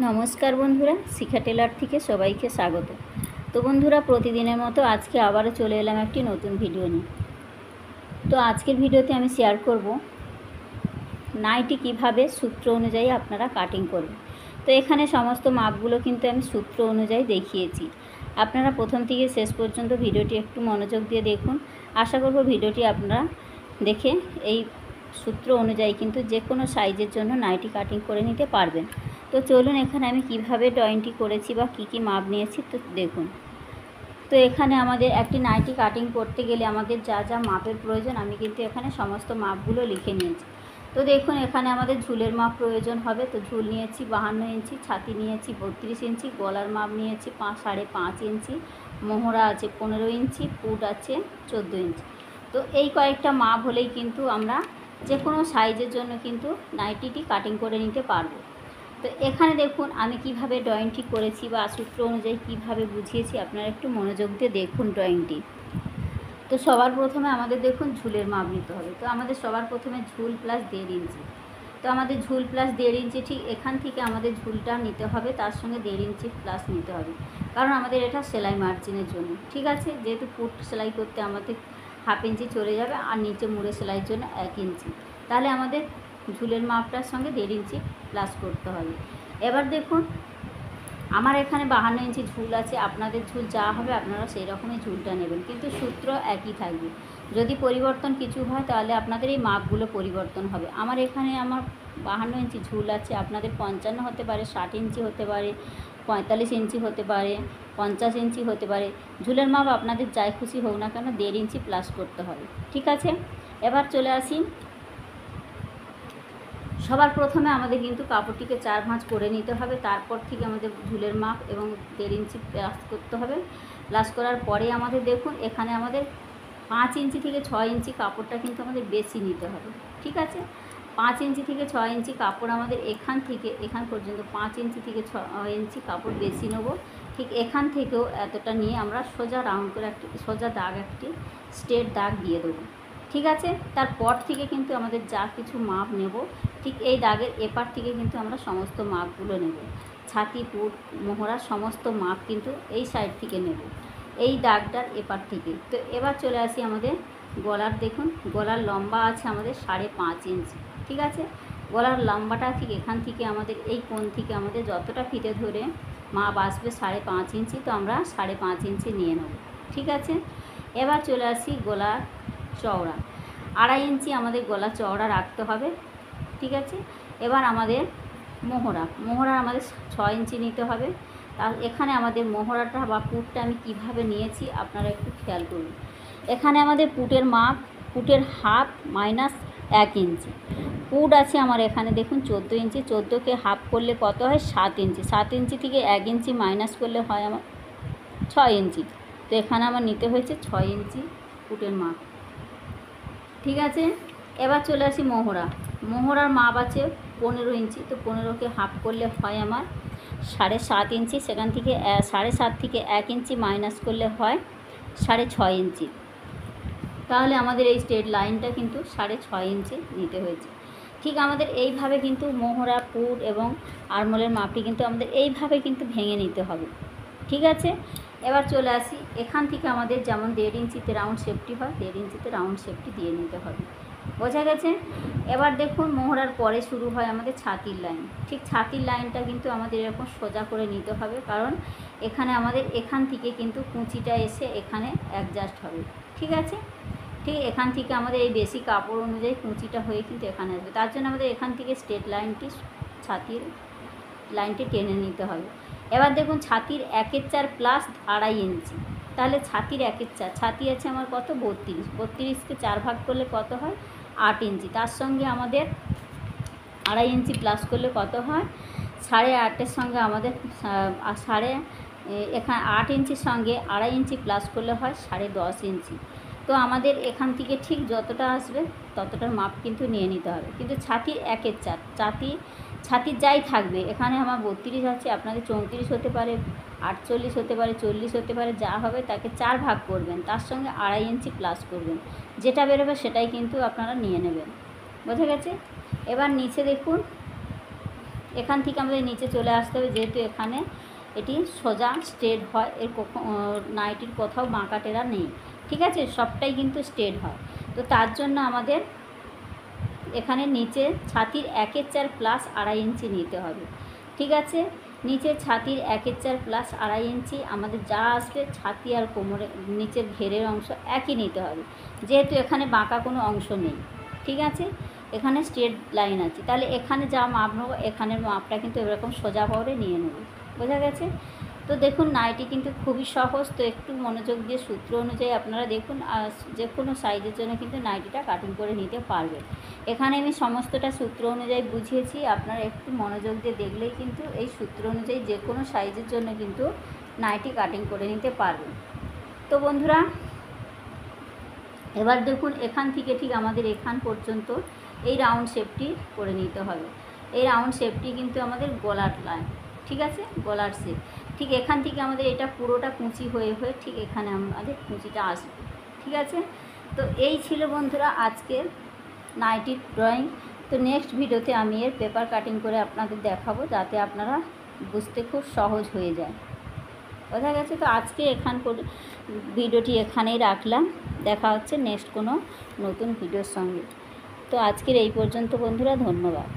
নমস্কার বন্ধুরা, শিখা টেলার থেকে সবাইকে স্বাগত। তো বন্ধুরা, প্রতিদিনের মতো আজকে আবারও চলে এলাম একটি নতুন ভিডিও নিয়ে। তো আজকের ভিডিওতে আমি শেয়ার করব নাইটি কিভাবে সূত্র অনুযায়ী আপনারা কাটিং করবেন। তো এখানে সমস্ত মাপগুলো কিন্তু আমি সূত্র অনুযায়ী দেখিয়েছি। আপনারা প্রথম থেকে শেষ পর্যন্ত ভিডিওটি একটু মনোযোগ দিয়ে দেখুন। আশা করব ভিডিওটি আপনারা দেখে এই সূত্র অনুযায়ী কিন্তু যে কোনো সাইজের জন্য নাইটি কাটিং করে নিতে পারবেন। তো চলুন এখানে আমি কিভাবে ড্রয়িংটি করেছি বা কী মাপ নিয়েছি তো দেখুন। তো এখানে আমাদের একটি নাইটি কাটিং করতে গেলে আমাদের যা যা মাপের প্রয়োজন আমি কিন্তু এখানে সমস্ত মাপগুলো লিখে নিয়েছি। তো দেখুন এখানে আমাদের ঝুলের মাপ প্রয়োজন হবে। তো ঝুল নিয়েছি 52 ইঞ্চি, ছাতি নিয়েছি 32 ইঞ্চি, গলার মাপ নিয়েছি 5.5 ইঞ্চি, মোহরা আছে 15 ইঞ্চি, পুট আছে 14 ইঞ্চি। তো এই কয়েকটা মাপ হলেই কিন্তু আমরা যে কোনো সাইজের জন্য কিন্তু নাইটিটি কাটিং করে নিতে পারবো। তো এখানে দেখুন আমি কিভাবে ড্রয়িংটি করেছি বা সূত্র অনুযায়ী কিভাবে বুঝিয়েছি, আপনারা একটু মনোযোগ দিয়ে দেখুন ড্রয়িংটি। তো সবার প্রথমে আমাদের দেখুন ঝুলের মাপ নিতে হবে। তো আমাদের সবার প্রথমে ঝুল প্লাস 1.5 ইঞ্চি। তো আমাদের ঝুল প্লাস 1.5 ইঞ্চি, ঠিক এখান থেকে আমাদের ঝুলটা নিতে হবে, তার সঙ্গে 1.5 ইঞ্চি প্লাস নিতে হবে, কারণ আমাদের এটা সেলাই মার্জিনের জন্য। ঠিক আছে, যেহেতু পুট সেলাই করতে আমাদের 1/2 ইঞ্চি চলে যাবে আর নিচে মুড়ে সেলাইয়ের জন্য 1 ইঞ্চি, তাহলে আমাদের ঝুলের মাপটার সঙ্গে 1.5 ইঞ্চি প্লাস করতে হবে। এবার দেখুন আমার এখানে 52 ইঞ্চি ঝুল আছে, আপনাদের ঝুল যা হবে আপনারা সেই রকমই ঝুলটা নেবেন, কিন্তু সূত্র একই থাকবে। যদি পরিবর্তন কিছু হয় তাহলে আপনাদের এই মাপগুলো পরিবর্তন হবে। আমার এখানে 52 ইঞ্চি ঝুল আছে, আপনাদের 55 হতে পারে, 60 ইঞ্চি হতে পারে, 45 ইঞ্চি হতে পারে, 50 ইঞ্চি হতে পারে। ঝুলের মাপ আপনাদের যাই খুশি হোক না কেন 1.5 ইঞ্চি প্লাস করতে হবে। ঠিক আছে, এবার চলে আসি। সবার প্রথমে আমাদের কিন্তু কাপড়টিকে 4 ভাঁজ করে নিতে হবে, তারপর থেকে আমাদের ঝুলের মাপ এবং 1.5 ইঞ্চি প্লাস করতে হবে। প্লাস করার পরে আমাদের দেখুন এখানে আমাদের 5 ইঞ্চি থেকে 6 ইঞ্চি কাপড়টা কিন্তু আমাদের বেশি নিতে হবে। ঠিক আছে, 5 ইঞ্চি থেকে 6 ইঞ্চি কাপড় আমাদের এখান থেকে এখান পর্যন্ত 5 ইঞ্চি থেকে 6 ইঞ্চি কাপড় বেশি নেব। ঠিক এখান থেকেও এতটা নিয়ে আমরা সোজা রাউন্ড করে একটি সোজা দাগ, একটি স্ট্রেট দাগ দিয়ে দেবো। ঠিক আছে, তারপর থেকে কিন্তু আমাদের যা কিছু মাপ নেব ঠিক এই দাগের এপার থেকে কিন্তু আমরা সমস্ত মাপগুলো নেব। ছাতি, পুট, মোহরা সমস্ত মাপ কিন্তু এই সাইড থেকে নেব, এই দাগটার এপার থেকে। তো এবার চলে আসি আমাদের গলার। দেখুন গলার লম্বা আছে আমাদের 5.5 ইঞ্চি। ঠিক আছে, গলার লম্বাটা ঠিক এখান থেকে আমাদের এই কোণ থেকে আমাদের যতটা ফিতে ধরে মাপ আসবে 5.5 ইঞ্চি, তো আমরা 5.5 ইঞ্চি নিয়ে নেব। ঠিক আছে, এবার চলে আসি গলার চওড়া। 2.5 ইঞ্চি আমাদের গলা চওড়া রাখতে হবে। ঠিক আছে, এবার আমাদের মোহরা আমাদের 6 ইঞ্চি নিতে হবে। তার এখানে আমাদের মোহরাটা বা পুটটা আমি কিভাবে নিয়েছি আপনারা একটু খেয়াল করুন। এখানে আমাদের পুটের মাপ, পুটের হাফ মাইনাস 1 ইঞ্চি। পুট আছে আমার এখানে দেখুন 14 ইঞ্চি, 14কে হাফ করলে কত হয় 7 ইঞ্চি। 7 ইঞ্চি থেকে 1 ইঞ্চি মাইনাস করলে হয় আমার 6 ইঞ্চি। তো এখানে আমার নিতে হয়েছে 6 ইঞ্চি পুটের মাপ। ঠিক আছে, এবার চলে আসি মোহরার মাপ আছে 15 ইঞ্চি। তো 15কে হাফ করলে হয় আমার 7.5 ইঞ্চি, সেখান থেকে 7.5 থেকে 1 ইঞ্চি মাইনাস করলে হয় 6.5 ইঞ্চি। তাহলে আমাদের এই স্ট্রেট লাইনটা কিন্তু 6.5 ইঞ্চি নিতে হয়েছে। ঠিক আমাদের এইভাবে কিন্তু মোহরা, পুট এবং আরমোলের মাপটি কিন্তু আমাদের এইভাবে কিন্তু ভেঙে নিতে হবে। ঠিক আছে, এবার চলে আসি এখান থেকে আমাদের যেমন 1.5 ইঞ্চিতে রাউন্ড শেপটি হয় 1.5 ইঞ্চিতে রাউন্ড শেপটি দিয়ে নিতে হবে। বোঝা গেছে? এবার দেখুন মোহরার পরে শুরু হয় আমাদের ছাতির লাইন। ঠিক ছাতির লাইনটা কিন্তু আমাদের এরকম সোজা করে নিতে হবে, কারণ এখানে আমাদের এখান থেকে কিন্তু কুঁচিটা এসে এখানে অ্যাডজাস্ট হবে। ঠিক আছে, ঠিক এখান থেকে আমাদের এই বেশি কাপড় অনুযায়ী কুঁচিটা হয়ে কিন্তু এখানে আসবে, তার জন্য আমাদের এখান থেকে স্ট্রেট লাইনটি, ছাতির লাইনটি টেনে নিতে হবে। এবার দেখুন ছাতির 1/4 প্লাস 2.5 ইঞ্চি, তাহলে ছাতির 1/4, ছাতি আছে আমার কত 32, 32কে 4 ভাগ করলে কত হয় 8 ইঞ্চি। তার সঙ্গে আমাদের 2.5 ইঞ্চি প্লাস করলে কত হয় 8.5-এর সঙ্গে আমাদের এখানে 8 ইঞ্চির সঙ্গে 2.5 ইঞ্চি প্লাস করলে হয় 10.5 ইঞ্চি। তো আমাদের এখান থেকে ঠিক যতটা আসবে ততটার মাপ কিন্তু নিয়ে নিতে হবে। কিন্তু ছাতির 1/4, ছাতির যাই থাকবে, এখানে আমার 32 আছে, আপনাদের 34 হতে পারে, 48 হতে পারে, 40 হতে পারে, যা হবে তাকে 4 ভাগ করবেন, তার সঙ্গে 2.5 ইঞ্চি প্লাস করবেন, যেটা বেরোবে সেটাই কিন্তু আপনারা নিয়ে নেবেন। বোঝা গেছে? এবার নিচে দেখুন এখান থেকে আমাদের নিচে চলে আসতে হবে, যেহেতু এখানে এটি সোজা স্ট্রেট হয়, এর নাইটির কোথাও বাঁকা টেরা নেই, ঠিক আছে, সবটাই কিন্তু স্ট্রেট হয়। তো তার জন্য আমাদের এখানে নিচে ছাতির 1/4 প্লাস 2.5 ইঞ্চি নিতে হবে, ঠিক আছে। নিচে ছাতির 1/4 প্লাস 2.5 ইঞ্চি আমাদের যা আসবে ছাতি আর কোমরে নিচের ঘেরের অংশ একই নিতে হবে, যেহেতু এখানে বাঁকা কোনো অংশ নেই, ঠিক আছে, এখানে স্ট্রেট লাইন আছে। তাহলে এখানে যা মাপ নেবো এখানের মাপটা কিন্তু এরকম সোজা করে নিয়ে নেব, বোঝা গেছে। তো দেখুন নাইটি কিন্তু খুবই সহজ, তো একটু মনোযোগ দিয়ে সূত্র অনুযায়ী আপনারা দেখুন, আর যে কোনো সাইজের জন্য কিন্তু নাইটিটা কাটিং করে নিতে পারবেন। এখানে আমি সমস্তটা সূত্র অনুযায়ী বুঝিয়েছি, আপনারা একটু মনোযোগ দিয়ে দেখলেই কিন্তু এই সূত্র অনুযায়ী যে কোনো সাইজের জন্য কিন্তু নাইটি কাটিং করে নিতে পারবেন। তো বন্ধুরা এবার দেখুন এখান থেকে ঠিক আমাদের এখান পর্যন্ত এই রাউন্ড শেপটি করে নিতে হবে। এই রাউন্ড শেপটি কিন্তু আমাদের গলার লাইন, ঠিক আছে, গলার শেপ। ঠিক এখান থেকে আমাদের এটা পুরোটা কুঁচি হয়ে হয়ে ঠিক এখানে আমাদের কুঁচিটা আসবে, ঠিক আছে। তো এই ছিল বন্ধুরা আজকের নাইটির ড্রয়িং। তো নেক্সট ভিডিওতে আমি এর পেপার কাটিং করে আপনাদের দেখাবো, যাতে আপনারা বুঝতে খুব সহজ হয়ে যায়, বোঝা গেছে। তো আজকে ভিডিওটি এখানেই রাখলাম, দেখা হচ্ছে নেক্সট কোনো নতুন ভিডিওর সঙ্গে। তো আজকের এই পর্যন্ত বন্ধুরা, ধন্যবাদ।